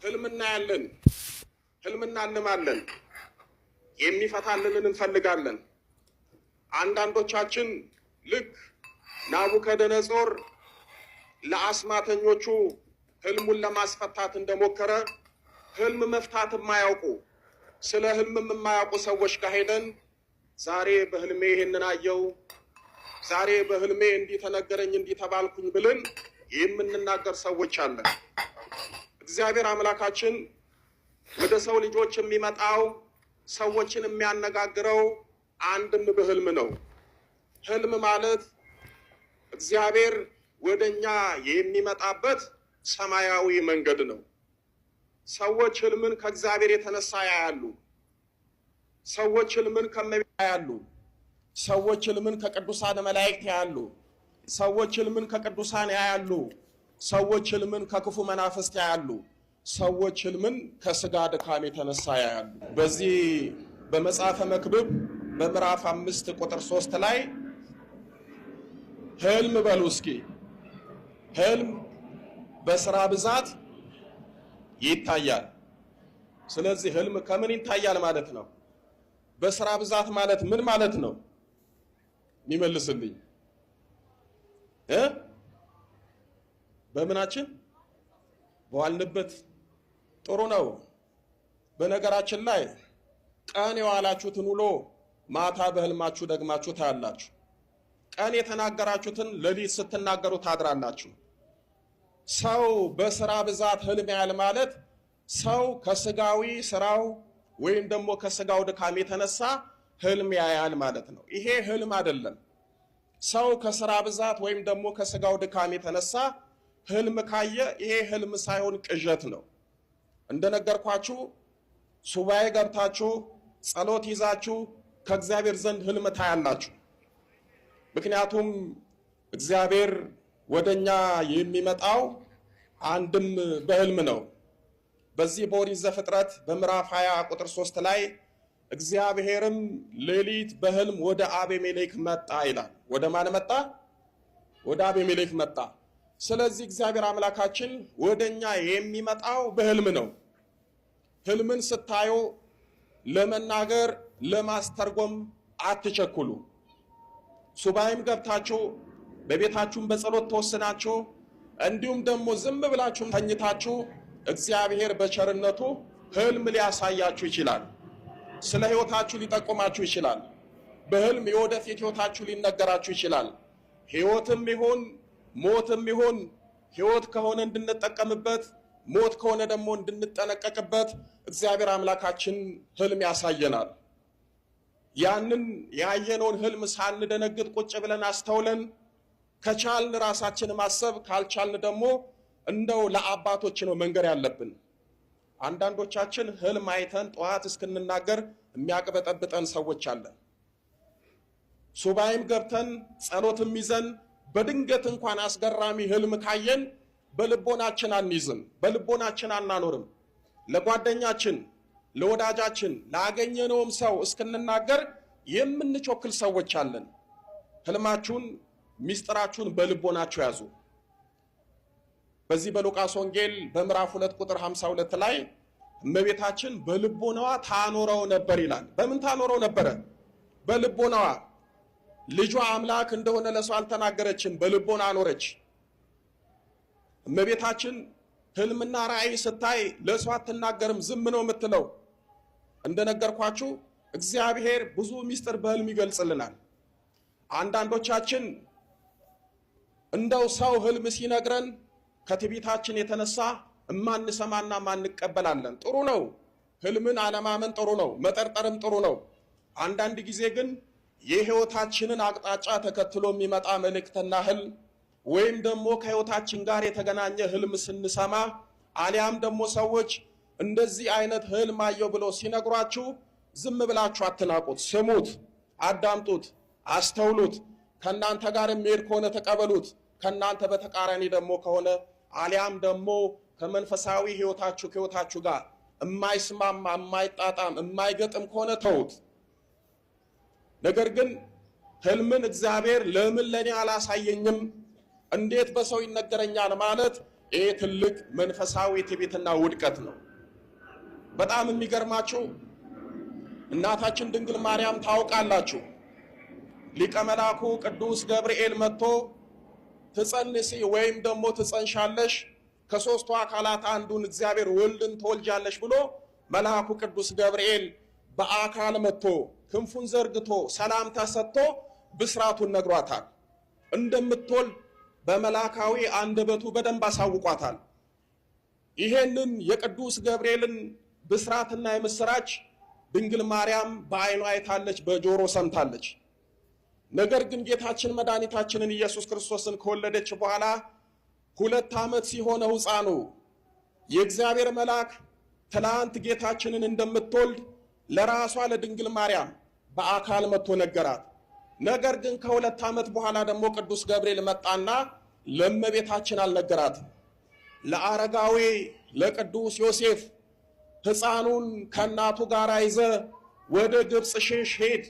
ህልምና ያለን ህልምና እንማለን የሚፈታልንን እንፈልጋለን። አንዳንዶቻችን ልክ ናቡከደነጾር ለአስማተኞቹ ህልሙን ለማስፈታት እንደሞከረ ህልም መፍታት የማያውቁ ስለ ህልም የማያውቁ ሰዎች ጋር ሄደን ዛሬ በህልሜ ይሄንን አየው፣ ዛሬ በህልሜ እንዲህ ተነገረኝ፣ እንዲህ ተባልኩኝ ብለን የምንናገር ሰዎች አለን። እግዚአብሔር አምላካችን ወደ ሰው ልጆች የሚመጣው ሰዎችን የሚያነጋግረው አንድም በህልም ነው። ህልም ማለት እግዚአብሔር ወደኛ የሚመጣበት ሰማያዊ መንገድ ነው። ሰዎች ህልምን ከእግዚአብሔር የተነሳ ያያሉ። ሰዎች ህልምን ከመቤት ያያሉ። ሰዎች ህልምን ከቅዱሳን መላእክት ያያሉ። ሰዎች ህልምን ከቅዱሳን ያያሉ። ሰዎች ህልምን ከክፉ መናፍስት ያያሉ። ሰዎች ህልምን ከስጋ ድካም የተነሳ ያያሉ። በዚህ በመጽሐፈ መክብብ በምዕራፍ 5 ቁጥር 3 ላይ ህልም በሉ እስኪ፣ ህልም በስራ ብዛት ይታያል። ስለዚህ ህልም ከምን ይታያል ማለት ነው? በስራ ብዛት ማለት ምን ማለት ነው? የሚመልስልኝ በምናችን በዋልንበት ጥሩ ነው። በነገራችን ላይ ቀን የዋላችሁትን ውሎ ማታ በህልማችሁ ደግማችሁ ታያላችሁ። ቀን የተናገራችሁትን ሌሊት ስትናገሩ ታድራላችሁ። ሰው በስራ ብዛት ህልም ያያል ማለት ሰው ከስጋዊ ስራው ወይም ደግሞ ከስጋው ድካም የተነሳ ህልም ያያል ማለት ነው። ይሄ ህልም አይደለም። ሰው ከስራ ብዛት ወይም ደግሞ ከስጋው ድካም የተነሳ ህልም ካየ ይሄ ህልም ሳይሆን ቅዠት ነው። እንደነገርኳችሁ ሱባኤ ገብታችሁ ጸሎት ይዛችሁ ከእግዚአብሔር ዘንድ ህልም ታያላችሁ። ምክንያቱም እግዚአብሔር ወደኛ የሚመጣው አንድም በህልም ነው። በዚህ በኦሪት ዘፍጥረት በምዕራፍ 20 ቁጥር 3 ላይ እግዚአብሔርም ሌሊት በህልም ወደ አቤሜሌክ መጣ ይላል። ወደ ማን መጣ? ወደ አቤሜሌክ መጣ። ስለዚህ እግዚአብሔር አምላካችን ወደኛ የሚመጣው በህልም ነው። ህልምን ስታዩ ለመናገር ለማስተርጎም አትቸኩሉ። ሱባኤም ገብታችሁ በቤታችሁም በጸሎት ተወስናችሁ እንዲሁም ደግሞ ዝም ብላችሁም ተኝታችሁ እግዚአብሔር በቸርነቱ ህልም ሊያሳያችሁ ይችላል። ስለ ህይወታችሁ ሊጠቁማችሁ ይችላል። በህልም የወደፊት ህይወታችሁ ሊነገራችሁ ይችላል። ህይወትም ይሁን ሞትም ይሁን ህይወት ከሆነ እንድንጠቀምበት፣ ሞት ከሆነ ደግሞ እንድንጠነቀቅበት እግዚአብሔር አምላካችን ህልም ያሳየናል። ያንን ያየነውን ህልም ሳንደነግጥ ቁጭ ብለን አስተውለን ከቻልን ራሳችን ማሰብ፣ ካልቻልን ደግሞ እንደው ለአባቶች ነው መንገር ያለብን። አንዳንዶቻችን ህልም አይተን ጠዋት እስክንናገር የሚያቅበጠብጠን ሰዎች አለን። ሱባኤም ገብተን ጸሎትም ይዘን በድንገት እንኳን አስገራሚ ህልም ካየን በልቦናችን አንይዝም፣ በልቦናችን አናኖርም። ለጓደኛችን፣ ለወዳጃችን፣ ላገኘነውም ሰው እስክንናገር የምንቾክል ሰዎች አለን። ህልማችሁን ሚስጥራችሁን በልቦናችሁ ያዙ። በዚህ በሉቃስ ወንጌል በምዕራፍ 2 ቁጥር 52 ላይ እመቤታችን በልቦናዋ ታኖረው ነበር ይላል። በምን ታኖረው ነበረ? በልቦናዋ። ልጇ አምላክ እንደሆነ ለሰው አልተናገረችም፣ በልቦና አኖረች። እመቤታችን ህልምና ራእይ ስታይ ለሰው አትናገርም፣ ዝም ነው የምትለው። እንደነገርኳችሁ እግዚአብሔር ብዙ ሚስጥር በህልም ይገልጽልናል። አንዳንዶቻችን እንደው ሰው ህልም ሲነግረን ከትዕቢታችን የተነሳ እማንሰማና ማንቀበላለን። ጥሩ ነው፣ ህልምን አለማመን ጥሩ ነው፣ መጠርጠርም ጥሩ ነው። አንዳንድ ጊዜ ግን የህይወታችንን አቅጣጫ ተከትሎ የሚመጣ መልእክትና ህልም ወይም ደግሞ ከህይወታችን ጋር የተገናኘ ህልም ስንሰማ አሊያም ደግሞ ሰዎች እንደዚህ አይነት ህልም አየው ብለው ሲነግሯችሁ ዝም ብላችሁ አትናቁት። ስሙት፣ አዳምጡት፣ አስተውሉት። ከናንተ ጋር የሚሄድ ከሆነ ተቀበሉት። ከናንተ በተቃራኒ ደግሞ ከሆነ አሊያም ደግሞ ከመንፈሳዊ ህይወታችሁ ጋር የማይስማማ የማይጣጣም የማይገጥም ከሆነ ተውት። ነገር ግን ህልምን እግዚአብሔር ለምን ለኔ አላሳየኝም፣ እንዴት በሰው ይነገረኛል ማለት ይሄ ትልቅ መንፈሳዊ ትዕቢትና ውድቀት ነው። በጣም የሚገርማችሁ እናታችን ድንግል ማርያም ታውቃላችሁ፣ ሊቀ መላኩ ቅዱስ ገብርኤል መጥቶ ትጸንሲ ወይም ደግሞ ትጸንሻለሽ ከሶስቱ አካላት አንዱን እግዚአብሔር ወልድን ትወልጃለሽ ብሎ መልአኩ ቅዱስ ገብርኤል በአካል መጥቶ ክንፉን ዘርግቶ ሰላምታ ሰጥቶ ብስራቱን ነግሯታል። እንደምትወልድ በመላካዊ አንደበቱ በደንብ አሳውቋታል። ይሄንን የቅዱስ ገብርኤልን ብስራትና የምስራች ድንግል ማርያም በዓይኗ አይታለች፣ በጆሮ ሰምታለች። ነገር ግን ጌታችን መድኃኒታችንን ኢየሱስ ክርስቶስን ከወለደች በኋላ 2 ዓመት ሲሆነው ሕፃኑ የእግዚአብሔር መልአክ ትላንት ጌታችንን እንደምትወልድ ለራሷ ለድንግል ማርያም በአካል መጥቶ ነገራት። ነገር ግን ከ2 ዓመት በኋላ ደግሞ ቅዱስ ገብርኤል መጣና ለእመቤታችን አልነገራትም። ለአረጋዊ ለቅዱስ ዮሴፍ ሕፃኑን ከእናቱ ጋር ይዘ ወደ ግብፅ ሽሽ ሄድ፣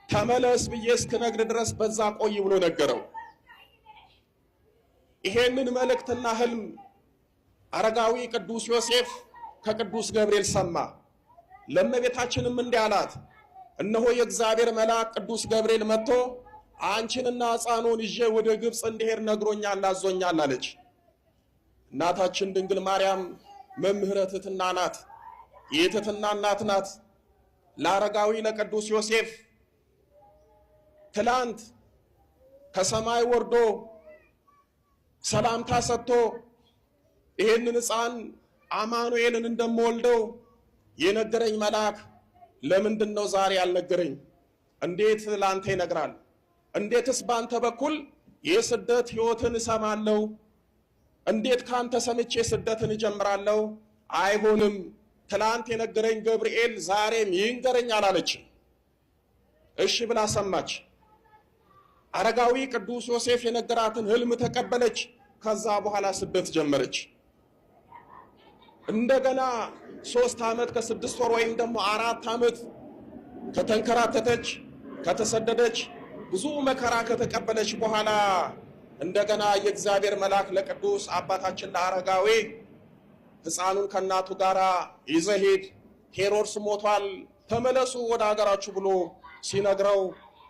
ተመለስ ብዬ እስክነግር ድረስ በዛ ቆይ ብሎ ነገረው። ይሄንን መልእክትና ህልም አረጋዊ ቅዱስ ዮሴፍ ከቅዱስ ገብርኤል ሰማ። ለእመቤታችንም እንዲህ አላት፣ እነሆ የእግዚአብሔር መልአክ ቅዱስ ገብርኤል መጥቶ አንቺንና ሕፃኑን ይዤ ወደ ግብፅ እንዲሄድ ነግሮኛል፣ አዞኛል አለች። እናታችን ድንግል ማርያም መምህረ ትሕትና ናት፣ የትሕትና እናት ናት። ለአረጋዊ ለቅዱስ ዮሴፍ ትላንት ከሰማይ ወርዶ ሰላምታ ሰጥቶ ይሄንን ሕፃን አማኑኤልን እንደምወልደው የነገረኝ መልአክ ለምንድን ነው ዛሬ ያልነገረኝ? እንዴት ላንተ ይነግራል? እንዴትስ ባንተ በኩል የስደት ሕይወትን እሰማለሁ? እንዴት ካንተ ሰምቼ ስደትን እጀምራለሁ? አይሆንም፣ ትላንት የነገረኝ ገብርኤል ዛሬም ይንገረኝ አላለች። እሺ ብላ ሰማች። አረጋዊ ቅዱስ ዮሴፍ የነገራትን ህልም ተቀበለች። ከዛ በኋላ ስደት ጀመረች። እንደገና 3 ዓመት ከ6 ወር ወይም ደግሞ 4 ዓመት ከተንከራተተች ከተሰደደች ብዙ መከራ ከተቀበለች በኋላ እንደገና የእግዚአብሔር መልአክ ለቅዱስ አባታችን ለአረጋዊ ሕፃኑን ከእናቱ ጋር ይዘህ ሂድ፣ ሄሮድስ ሞቷል፣ ተመለሱ ወደ ሀገራችሁ ብሎ ሲነግረው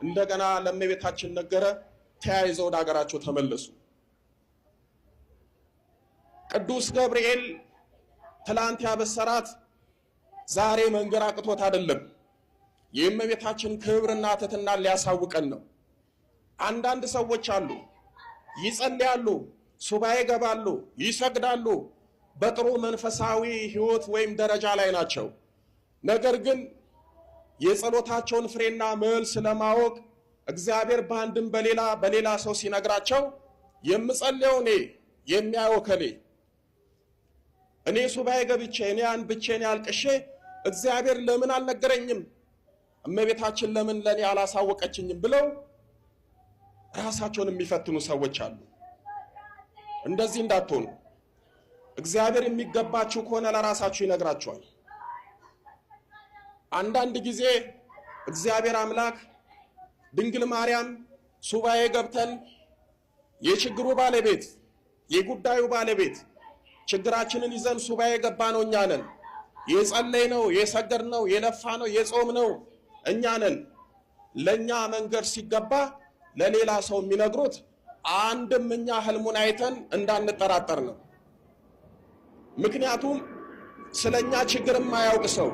እንደገና ለእመቤታችን ነገረ። ተያይዘው ወደ ሀገራቸው ተመለሱ። ቅዱስ ገብርኤል ትላንት ያበሰራት ዛሬ መንገር አቅቶት አይደለም፣ የእመቤታችን ክብርና ትሕትና ሊያሳውቀን ነው። አንዳንድ ሰዎች አሉ፣ ይጸልያሉ፣ ሱባኤ ገባሉ፣ ይሰግዳሉ፣ በጥሩ መንፈሳዊ ሕይወት ወይም ደረጃ ላይ ናቸው። ነገር ግን የጸሎታቸውን ፍሬና መልስ ለማወቅ እግዚአብሔር በአንድም በሌላ ሰው ሲነግራቸው የምጸልየው እኔ የሚያየው ከሌ እኔ ሱባኤ ገብቼ እኔ አንብቼ እኔ አልቅሼ እግዚአብሔር ለምን አልነገረኝም፣ እመቤታችን ለምን ለኔ አላሳወቀችኝም ብለው ራሳቸውን የሚፈትኑ ሰዎች አሉ። እንደዚህ እንዳትሆኑ። እግዚአብሔር የሚገባችሁ ከሆነ ለራሳችሁ ይነግራችኋል። አንዳንድ ጊዜ እግዚአብሔር አምላክ ድንግል ማርያም ሱባኤ ገብተን የችግሩ ባለቤት የጉዳዩ ባለቤት ችግራችንን ይዘን ሱባኤ ገባ ነው እኛ ነን። የጸለይ ነው የሰገድ ነው የለፋ ነው የጾም ነው እኛ ነን። ለኛ መንገድ ሲገባ ለሌላ ሰው የሚነግሩት አንድም እኛ ህልሙን አይተን እንዳንጠራጠር ነው። ምክንያቱም ስለኛ ችግር የማያውቅ ሰው፣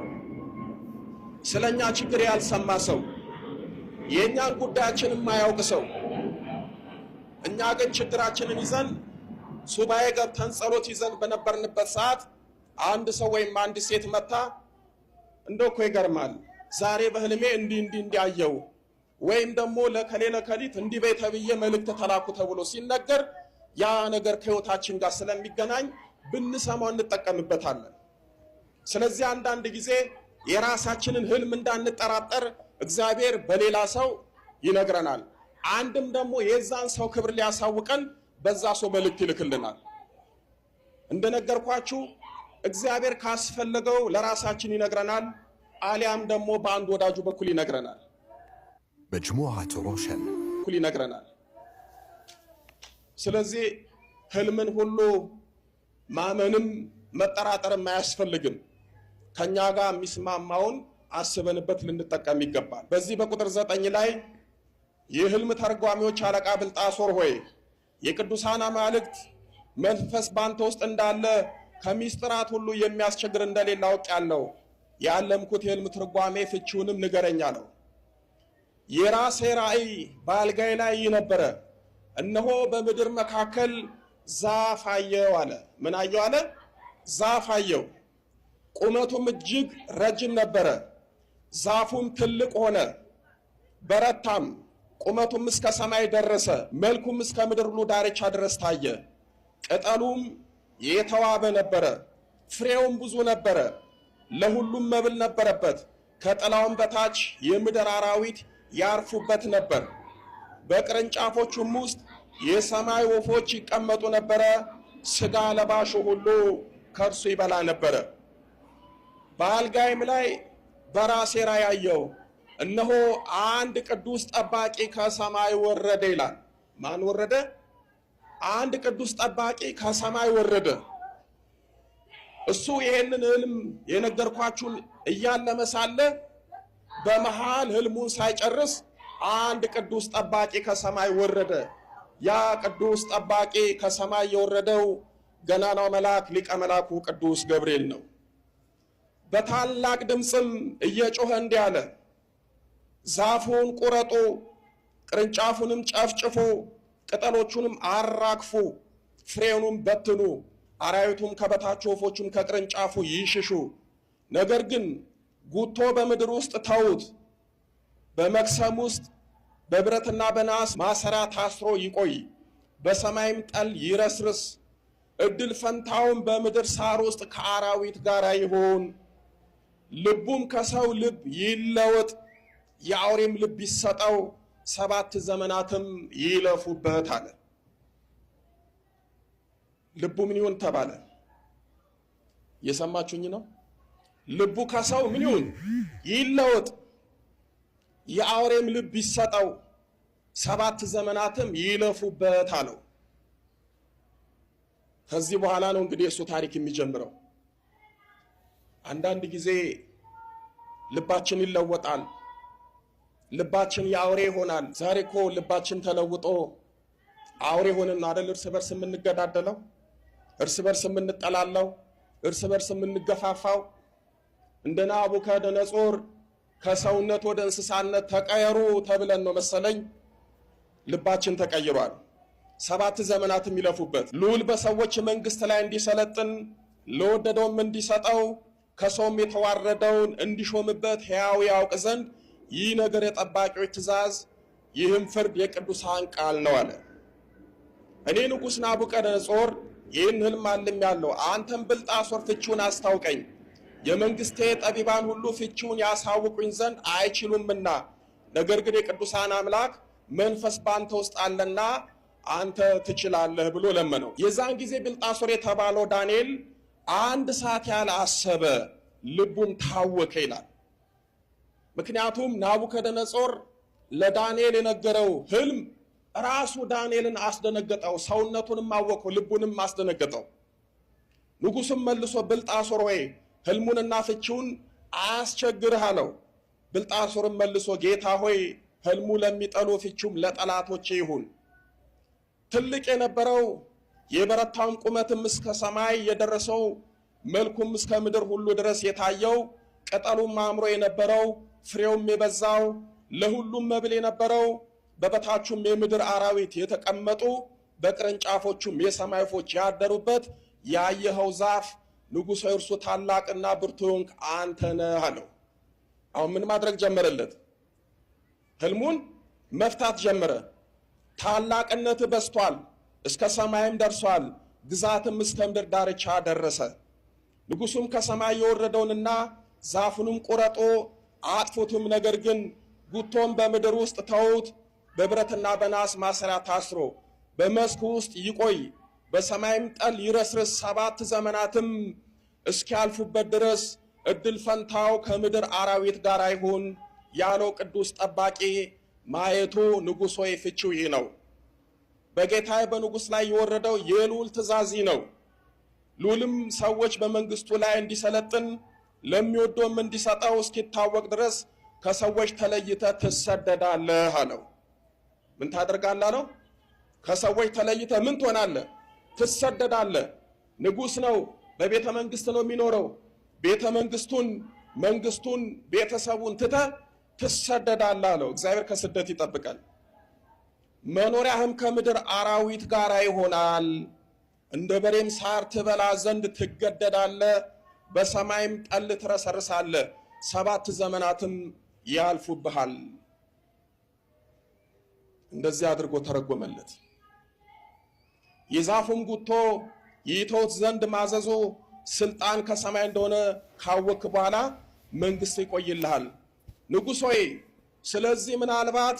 ስለኛ ችግር ያልሰማ ሰው፣ የኛን ጉዳያችን የማያውቅ ሰው፣ እኛ ግን ችግራችንን ይዘን ሱባኤ ገብተን ጸሎት ይዘን በነበርንበት ሰዓት አንድ ሰው ወይም አንድ ሴት መታ እንደው እኮ ይገርማል ዛሬ በህልሜ እንዲያየው ወይም ደግሞ ለከሌት እንዲህ በይ ተብዬ መልእክት ተላኩ ተብሎ ሲነገር ያ ነገር ከህይወታችን ጋር ስለሚገናኝ ብንሰማው እንጠቀምበታለን። ስለዚህ አንዳንድ ጊዜ የራሳችንን ህልም እንዳንጠራጠር እግዚአብሔር በሌላ ሰው ይነግረናል። አንድም ደግሞ የዛን ሰው ክብር ሊያሳውቀን በዛ ሰው መልእክት ይልክልናል። እንደነገርኳችሁ እግዚአብሔር ካስፈለገው ለራሳችን ይነግረናል፣ አሊያም ደግሞ በአንድ ወዳጁ በኩል ይነግረናል። መጅሙዓቱ ሮሸን ይነግረናል። ስለዚህ ህልምን ሁሉ ማመንም መጠራጠርም አያስፈልግም። ከኛ ጋር የሚስማማውን አስበንበት ልንጠቀም ይገባል። በዚህ በቁጥር 9 ላይ የህልም ተርጓሚዎች አለቃ ብልጣሶር ሆይ የቅዱሳን አማልክት መንፈስ ባንተ ውስጥ እንዳለ ከሚስጥራት ሁሉ የሚያስቸግር እንደሌለ አውቃለሁ። ያለምኩት የህልም ትርጓሜ ፍቺውንም ንገረኝ አለው። የራሴ ራእይ በአልጋዬ ላይ ነበረ፣ እነሆ በምድር መካከል ዛፍ አየሁ አለ። ምን አየሁ አለ? ዛፍ አየሁ። ቁመቱም እጅግ ረጅም ነበረ፣ ዛፉም ትልቅ ሆነ በረታም፣ ቁመቱም እስከ ሰማይ ደረሰ፣ መልኩም እስከ ምድር ሁሉ ዳርቻ ድረስ ታየ። ቅጠሉም የተዋበ ነበረ፣ ፍሬውም ብዙ ነበረ፣ ለሁሉም መብል ነበረበት። ከጥላውም በታች የምድር አራዊት ያርፉበት ነበር። በቅርንጫፎቹም ውስጥ የሰማይ ወፎች ይቀመጡ ነበረ። ሥጋ ለባሹ ሁሉ ከእርሱ ይበላ ነበረ። በአልጋይም ላይ በራሴ ራእይ አየሁ፣ እነሆ አንድ ቅዱስ ጠባቂ ከሰማይ ወረደ ይላል። ማን ወረደ? አንድ ቅዱስ ጠባቂ ከሰማይ ወረደ። እሱ ይሄንን ህልም የነገርኳችሁን እያለመ ሳለ በመሃል ህልሙን ሳይጨርስ አንድ ቅዱስ ጠባቂ ከሰማይ ወረደ። ያ ቅዱስ ጠባቂ ከሰማይ የወረደው ገናናው መልአክ ሊቀ መላኩ ቅዱስ ገብርኤል ነው። በታላቅ ድምፅም እየጮኸ እንዲህ አለ፣ ዛፉን ቁረጡ፣ ቅርንጫፉንም ጨፍጭፉ፣ ቅጠሎቹንም አራግፉ፣ ፍሬውንም በትኑ፣ አራዊቱም ከበታች ወፎቹም ከቅርንጫፉ ይሽሹ። ነገር ግን ጉቶ በምድር ውስጥ ተዉት፣ በመክሰም ውስጥ በብረትና በናስ ማሰሪያ ታስሮ ይቆይ፣ በሰማይም ጠል ይረስርስ። እድል ፈንታውም በምድር ሳር ውስጥ ከአራዊት ጋር ይሁን። ልቡም ከሰው ልብ ይለወጥ፣ የአውሬም ልብ ይሰጠው፣ 7 ዘመናትም ይለፉበት አለ። ልቡ ምን ይሁን ተባለ? የሰማችሁኝ ነው። ልቡ ከሰው ምን ይሁን? ይለወጥ፣ የአውሬም ልብ ይሰጠው፣ 7 ዘመናትም ይለፉበት አለው። ከዚህ በኋላ ነው እንግዲህ እሱ ታሪክ የሚጀምረው። አንዳንድ ጊዜ ልባችን ይለወጣል፣ ልባችን የአውሬ ይሆናል። ዛሬ እኮ ልባችን ተለውጦ አውሬ ሆነን አይደል እርስ በርስ የምንገዳደለው፣ እርስ በርስ የምንጠላለው፣ እርስ በርስ የምንገፋፋው። እንደ ናቡከደነጾር ከሰውነት ወደ እንስሳነት ተቀየሩ ተብለን ነው መሰለኝ ልባችን ተቀይሯል። 7 ዘመናትም ይለፉበት። ልዑል በሰዎች መንግስት ላይ እንዲሰለጥን ለወደደውም እንዲሰጠው ከሰውም የተዋረደውን እንዲሾምበት ሕያው ያውቅ ዘንድ ይህ ነገር የጠባቂዎች ትእዛዝ፣ ይህም ፍርድ የቅዱሳን ቃል ነው አለ። እኔ ንጉሥ ናቡከደነጾር ይህን ህልም አልሜአለሁ። አንተም ብልጣሶር ፍቺውን አስታውቀኝ። የመንግስቴ ጠቢባን ሁሉ ፍቺውን ያሳውቁኝ ዘንድ አይችሉምና፣ ነገር ግን የቅዱሳን አምላክ መንፈስ ባንተ ውስጥ አለና አንተ ትችላለህ ብሎ ለመነው። የዛን ጊዜ ብልጣሶር የተባለው ዳንኤል 1 ሰዓት ያህል አሰበ፣ ልቡም ታወከ ይላል። ምክንያቱም ናቡከደነጾር ለዳንኤል የነገረው ህልም ራሱ ዳንኤልን አስደነገጠው፣ ሰውነቱንም አወከው፣ ልቡንም አስደነገጠው። ንጉሱም መልሶ ብልጣሶር ወይ ህልሙንና ፍቺውን አያስቸግርህ አለው። ብልጣሶርም መልሶ ጌታ ሆይ ህልሙ ለሚጠሉ ፍቺውም ለጠላቶቼ ይሁን። ትልቅ የነበረው የበረታውን ቁመትም እስከ ሰማይ የደረሰው መልኩም እስከ ምድር ሁሉ ድረስ የታየው ቅጠሉም አምሮ የነበረው ፍሬውም የበዛው ለሁሉም መብል የነበረው በበታቹም የምድር አራዊት የተቀመጡ በቅርንጫፎቹም የሰማይ ወፎች ያደሩበት ያየኸው ዛፍ ንጉሥ እርሱ ታላቅና ብርቱ የሆንክ አንተ ነህ አለው። አሁን ምን ማድረግ ጀመረለት? ህልሙን መፍታት ጀመረ። ታላቅነት በስቷል፣ እስከ ሰማይም ደርሷል፣ ግዛትም እስከ ምድር ዳርቻ ደረሰ። ንጉሱም ከሰማይ የወረደውንና ዛፉንም ቁረጦ አጥፉትም፣ ነገር ግን ጉቶን በምድር ውስጥ ተውት፣ በብረትና በናስ ማሰሪያ ታስሮ በመስኩ ውስጥ ይቆይ፣ በሰማይም ጠል ይረስርስ፣ 7 ዘመናትም እስኪያልፉበት ድረስ እድል ፈንታው ከምድር አራዊት ጋር አይሁን ያለው ቅዱስ ጠባቂ ማየቱ ንጉሥ ሆይ ፍቺው ይህ ነው። በጌታዬ በንጉሥ ላይ የወረደው የልዑል ትእዛዝ ነው። ልዑልም ሰዎች በመንግስቱ ላይ እንዲሰለጥን ለሚወደውም እንዲሰጠው እስኪታወቅ ድረስ ከሰዎች ተለይተህ ትሰደዳለህ አለው። ምን ታደርጋለህ አለው? ከሰዎች ተለይተህ ምን ትሆናለህ? ትሰደዳለህ። ንጉሥ ነው፣ በቤተ መንግስት ነው የሚኖረው። ቤተ መንግስቱን ቤተሰቡን ትተህ ትሰደዳለህ አለው። እግዚአብሔር ከስደት ይጠብቃል። መኖሪያህም ከምድር አራዊት ጋር ይሆናል። እንደ በሬም ሳር ትበላ ዘንድ ትገደዳለህ፣ በሰማይም ጠል ትረሰርሳለህ። 7 ዘመናትም ያልፉብሃል። እንደዚህ አድርጎ ተረጎመለት። የዛፉም ጉቶ ይተውት ዘንድ ማዘዙ ስልጣን ከሰማይ እንደሆነ ካወክ በኋላ መንግስት ይቆይልሃል። ንጉሥ ሆይ ስለዚህ ምናልባት